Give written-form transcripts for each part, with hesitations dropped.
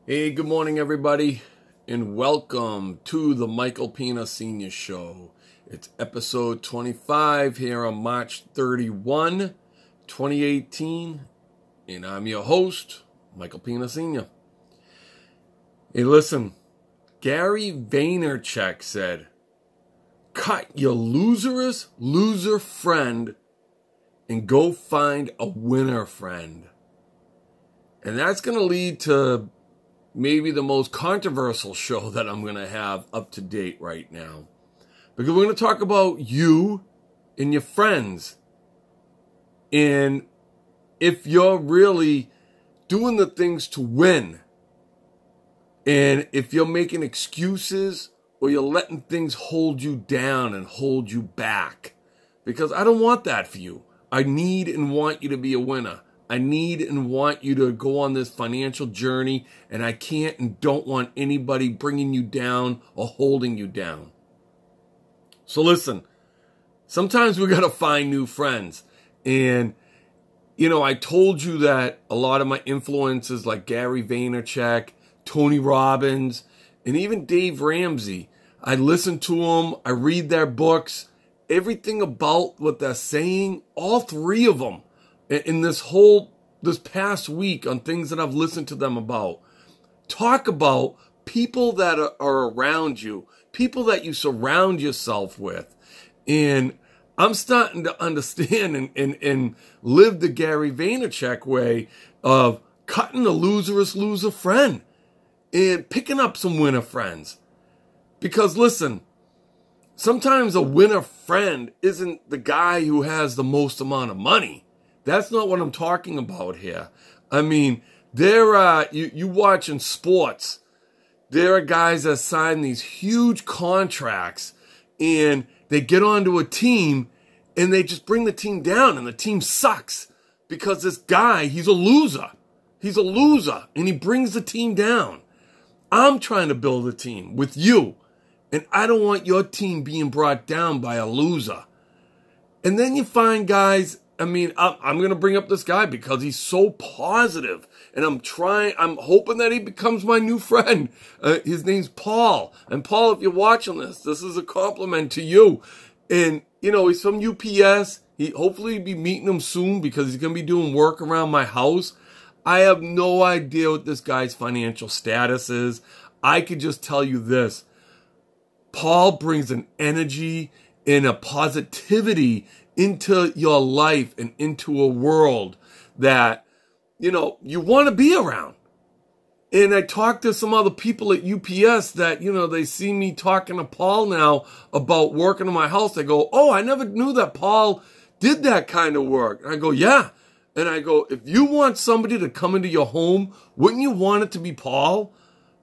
Hey, good morning, everybody, and welcome to the Michael Pina Sr. Show. It's episode 25 here on March 31, 2018, and I'm your host, Michael Pina Sr. Hey, listen, Gary Vaynerchuk said, cut your loser friend and go find a winner friend. And that's going to lead to maybe the most controversial show that I'm going to have up to date right now. Because we're going to talk about you and your friends. And if you're really doing the things to win, and if you're making excuses or you're letting things hold you down and hold you back. Because I don't want that for you. I need and want you to be a winner. I need and want you to go on this financial journey, and I can't and don't want anybody bringing you down or holding you down. So listen, sometimes we got to find new friends. And, you know, I told you that a lot of my influences like Gary Vaynerchuk, Tony Robbins, and even Dave Ramsey, I listen to them, I read their books, everything about what they're saying, all three of them. In this past week on things that I've listened to them about, talk about people that are around you, people that you surround yourself with. And I'm starting to understand and live the Gary Vaynerchuk way of cutting a loser friend and picking up some winner friends. Because listen, sometimes a winner friend isn't the guy who has the most amount of money. That's not what I'm talking about here. I mean, you watching sports. There are guys that sign these huge contracts and they get onto a team and they just bring the team down and the team sucks because this guy, he's a loser. He's a loser and he brings the team down. I'm trying to build a team with you and I don't want your team being brought down by a loser. And then you find guys, I mean, I'm going to bring up this guy because he's so positive, and I'm hoping that he becomes my new friend. His name's Paul. And Paul, if you're watching this is a compliment to you. And, you know, he's from UPS. Hopefully you'll be meeting him soon because he's going to be doing work around my house. I have no idea what this guy's financial status is. I could just tell you this. Paul brings an energy and a positivity into your life and into a world that, you know, you want to be around. And I talked to some other people at UPS that, you know, they see me talking to Paul now about working in my house. They go, oh, I never knew that Paul did that kind of work. And I go, yeah. And I go, if you want somebody to come into your home, wouldn't you want it to be Paul?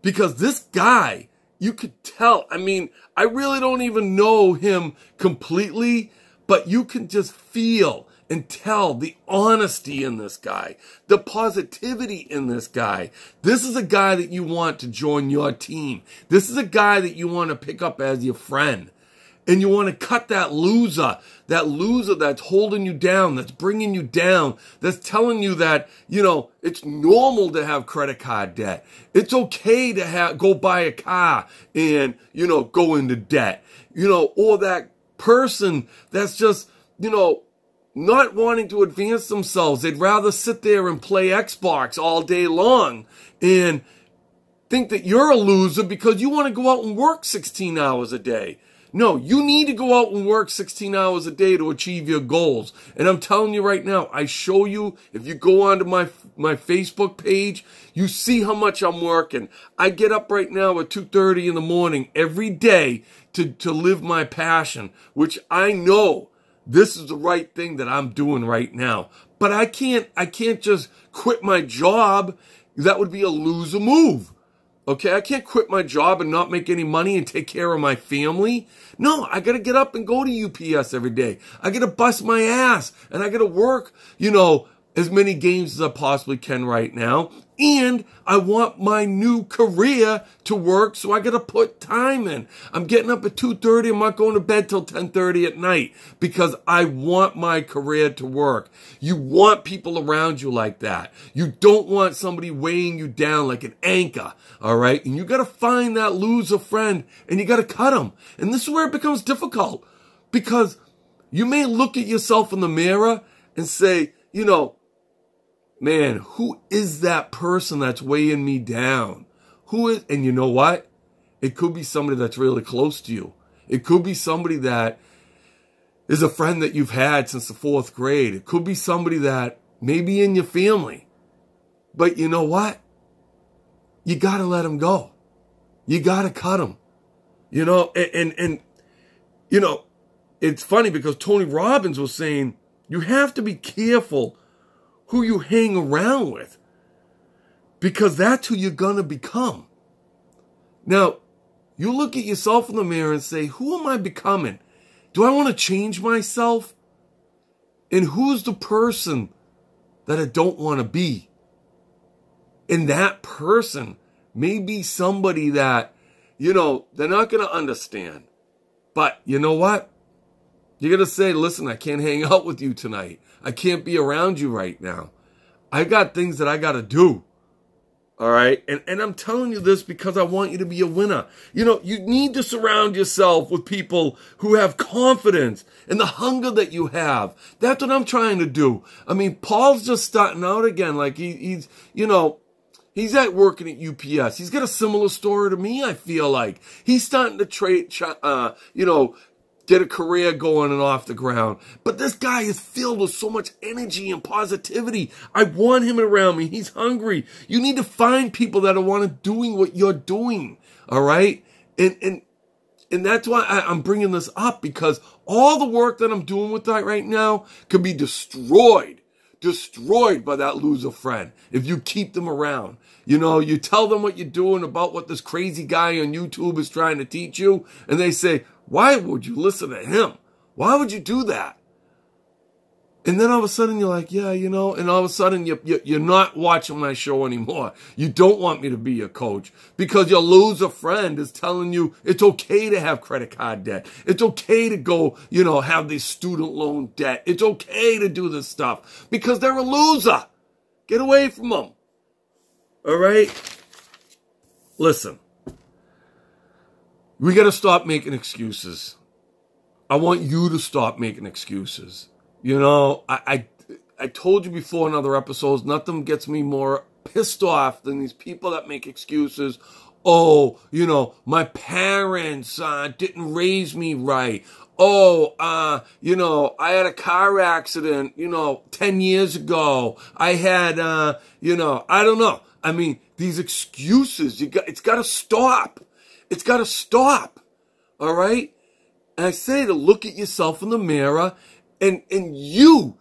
Because this guy, you could tell. I mean, I really don't even know him completely, but you can just feel and tell the honesty in this guy, the positivity in this guy. This is a guy that you want to join your team. This is a guy that you want to pick up as your friend. And you want to cut that loser that's holding you down, that's bringing you down, that's telling you that, you know, it's normal to have credit card debt. It's okay to go buy a car and, you know, go into debt, you know, or that person that's just, you know, not wanting to advance themselves. They'd rather sit there and play Xbox all day long and think that you're a loser because you want to go out and work 16 hours a day. No, you need to go out and work 16 hours a day to achieve your goals. And I'm telling you right now, I show you, if you go onto my Facebook page, you see how much I'm working. I get up right now at 2:30 in the morning every day to live my passion, which I know this is the right thing that I'm doing right now. But I can't just quit my job. That would be a loser move. Okay, I can't quit my job and not make any money and take care of my family. No, I got to get up and go to UPS every day. I got to bust my ass and I got to work, you know, as many games as I possibly can right now. And I want my new career to work, so I got to put time in. I'm getting up at 2:30. I'm not going to bed till 10:30 at night because I want my career to work. You want people around you like that. You don't want somebody weighing you down like an anchor, all right? And you got to find that loser friend, and you got to cut them. And this is where it becomes difficult because you may look at yourself in the mirror and say, you know, man, who is that person that's weighing me down? Who is, and you know what? It could be somebody that's really close to you. It could be somebody that is a friend that you've had since the 4th grade. It could be somebody that may be in your family. But you know what? You got to let them go. You got to cut them. You know, and you know, it's funny because Tony Robbins was saying, you have to be careful who you hang around with, because that's who you're going to become. Now, you look at yourself in the mirror and say, who am I becoming? Do I want to change myself? And who's the person that I don't want to be? And that person may be somebody that, you know, they're not going to understand. But you know what? You're going to say, listen, I can't hang out with you tonight. I can't be around you right now. I got things that I got to do. All right? And I'm telling you this because I want you to be a winner. You know, you need to surround yourself with people who have confidence and the hunger that you have. That's what I'm trying to do. I mean, Paul's just starting out again. Like he's you know, he's at working at UPS. He's got a similar story to me, I feel like. He's starting to you know, get a career going and off the ground. But this guy is filled with so much energy and positivity. I want him around me. He's hungry. You need to find people that want to doing what you're doing. All right? And that's why I'm bringing this up, because all the work that I'm doing with that right now could be destroyed by that loser friend if you keep them around. You know, you tell them what you're doing about what this crazy guy on YouTube is trying to teach you, and they say, why would you listen to him? Why would you do that? And then all of a sudden you're like, yeah, you know, and all of a sudden you're not watching my show anymore. You don't want me to be your coach because your loser friend is telling you it's okay to have credit card debt. It's okay to go, you know, have this student loan debt. It's okay to do this stuff because they're a loser. Get away from them. All right? Listen. We got to stop making excuses. I want you to stop making excuses. You know, I told you before in other episodes, nothing gets me more pissed off than these people that make excuses. Oh, you know, my parents didn't raise me right. Oh, you know, I had a car accident, you know, 10 years ago. I had, you know, I don't know. I mean, these excuses, it's got to stop. It's got to stop, all right? And I say to look at yourself in the mirror, and you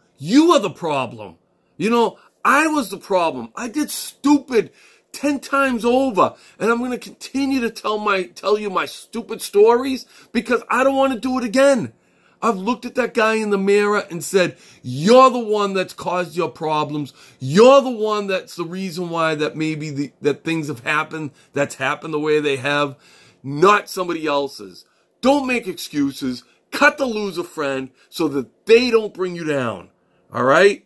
are the problem. You know, I was the problem. I did stupid 10 times over, and I'm going to continue to tell you my stupid stories because I don't want to do it again. I've looked at that guy in the mirror and said, you're the one that's caused your problems. You're the one that's the reason why that maybe that things have happened, that's happened the way they have, not somebody else's. Don't make excuses. Cut the loser friend so that they don't bring you down. All right?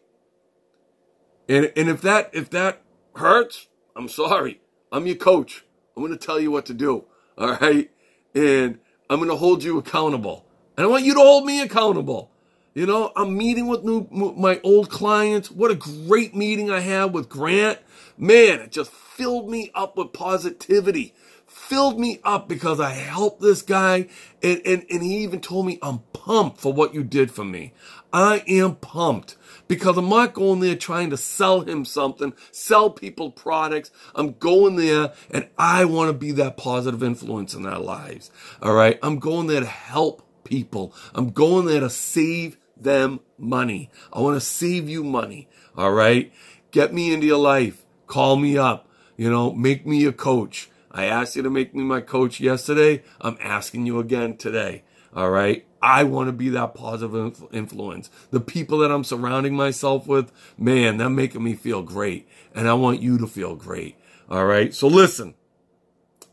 And if that hurts, I'm sorry. I'm your coach. I'm going to tell you what to do. All right? And I'm going to hold you accountable. And I want you to hold me accountable. You know, I'm meeting with my old clients. What a great meeting I had with Grant. Man, it just filled me up with positivity. Filled me up because I helped this guy. And he even told me, I'm pumped for what you did for me. I am pumped because I'm not going there trying to sell him something, sell people products. I'm going there and I want to be that positive influence in their lives. All right. I'm going there to help people. I'm going there to save them money. I want to save you money. All right. Get me into your life. Call me up. You know, make me a coach. I asked you to make me my coach yesterday. I'm asking you again today. All right. I want to be that positive influence. The people that I'm surrounding myself with, man, they're making me feel great. And I want you to feel great. All right. So listen,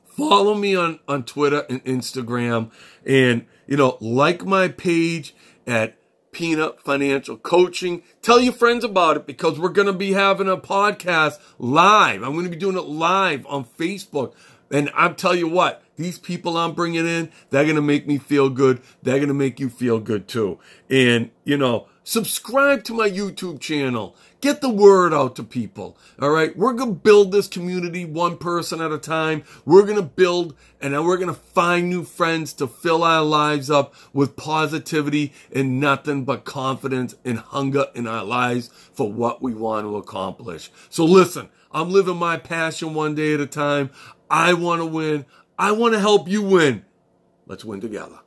follow me on Twitter and Instagram, and, like my page at Peanut Financial Coaching. Tell your friends about it, because we're going to be having a podcast live. I'm going to be doing it live on Facebook. And I'll tell you what, these people I'm bringing in, they're going to make me feel good. They're going to make you feel good too. And, subscribe to my YouTube channel. Get the word out to people. All right. We're going to build this community one person at a time. We're going to build, and then we're going to find new friends to fill our lives up with positivity and nothing but confidence and hunger in our lives for what we want to accomplish. So listen, I'm living my passion one day at a time. I want to win. I want to help you win. Let's win together.